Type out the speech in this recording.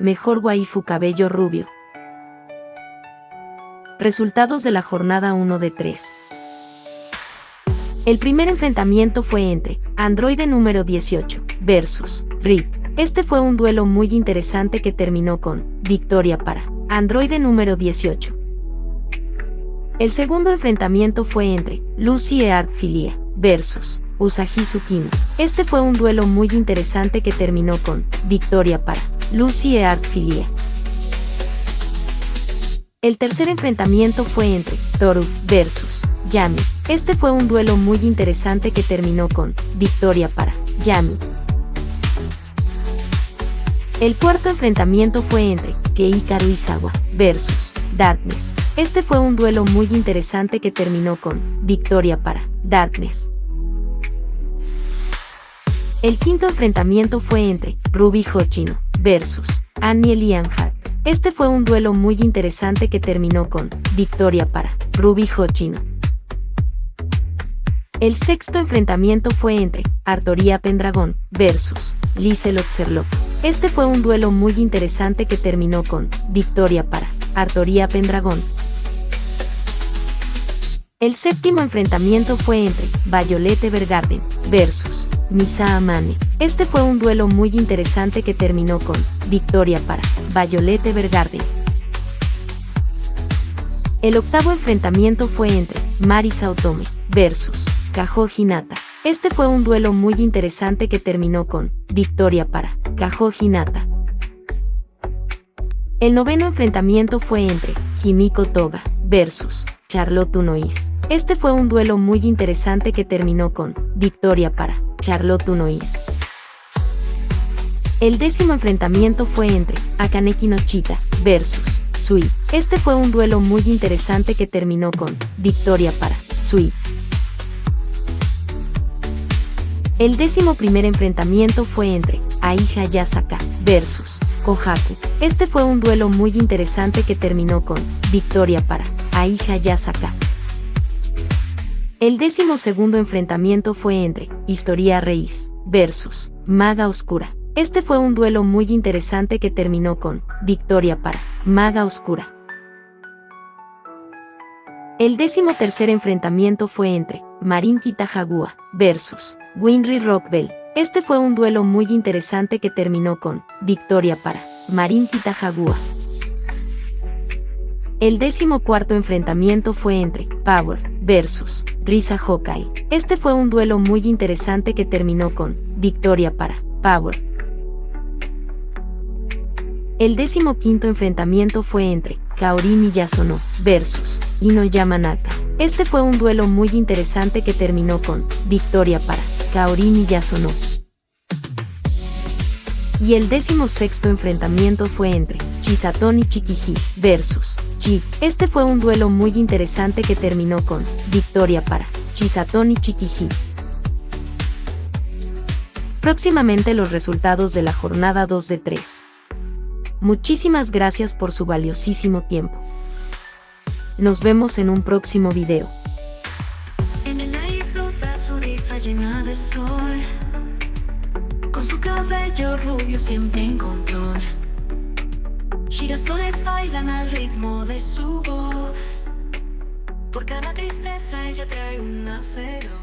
mejor waifu cabello rubio. Resultados de la jornada 1 de 3. El primer enfrentamiento fue entre androide número 18 versus Rit. Este fue un duelo muy interesante que terminó con victoria para androide número 18. El segundo enfrentamiento fue entre Lucy Earth Filia versus Usagi Tsukino. Este fue un duelo muy interesante que terminó con victoria para Lucy Earth Filia. El tercer enfrentamiento fue entre Toru versus Yami. Este fue un duelo muy interesante que terminó con victoria para Yami. El cuarto enfrentamiento fue entre Kei Karuizawa versus Darkness. Este fue un duelo muy interesante que terminó con victoria para Darkness. El quinto enfrentamiento fue entre Ruby Hoshino versus Annie Lianhart. Este fue un duelo muy interesante que terminó con victoria para Ruby Hoshino. El sexto enfrentamiento fue entre Artoria Pendragon versus Liselot Serlock. Este fue un duelo muy interesante que terminó con victoria para Artoria Pendragon. El séptimo enfrentamiento fue entre Violet Evergarden versus Misa Amane. Este fue un duelo muy interesante que terminó con victoria para Violet Evergarden. El octavo enfrentamiento fue entre Marisa Otome versus Kaho Hinata. Este fue un duelo muy interesante que terminó con victoria para Kaho Hinata. El noveno enfrentamiento fue entre Himiko Toga versus Charlotte Unois. Este fue un duelo muy interesante que terminó con victoria para Charlotte Unois. El décimo enfrentamiento fue entre Akaneki no Chita versus Sui. Este fue un duelo muy interesante que terminó con victoria para Sui. El 11º enfrentamiento fue entre Ai Hayasaka versus Kohaku. Este fue un duelo muy interesante que terminó con victoria para Ai Hayasaka. El 12º enfrentamiento fue entre Historia Reis versus Maga Oscura. Este fue un duelo muy interesante que terminó con victoria para Maga Oscura. El 13º enfrentamiento fue entre Marin Kitahagua versus Winry Rockbell. Este fue un duelo muy interesante que terminó con victoria para Marin Kitahagua. El 14º enfrentamiento fue entre Power versus Risa Hokai. Este fue un duelo muy interesante que terminó con victoria para Power. El 15º enfrentamiento fue entre Kaori Miyazono versus Inoyama Naka. Este fue un duelo muy interesante que terminó con victoria para Kaori Miyazono. Y el 16º enfrentamiento fue entre Chisatoni Chikiji versus Chid. Este fue un duelo muy interesante que terminó con victoria para Chisatoni Chikiji. Próximamente los resultados de la jornada 2 de 3. Muchísimas gracias por su valiosísimo tiempo. Nos vemos en un próximo video. En el aire flota su risa llena de sol, con su cabello rubio siempre en control. Girasoles bailan al ritmo de su voz, por cada tristeza ella trae una feroz.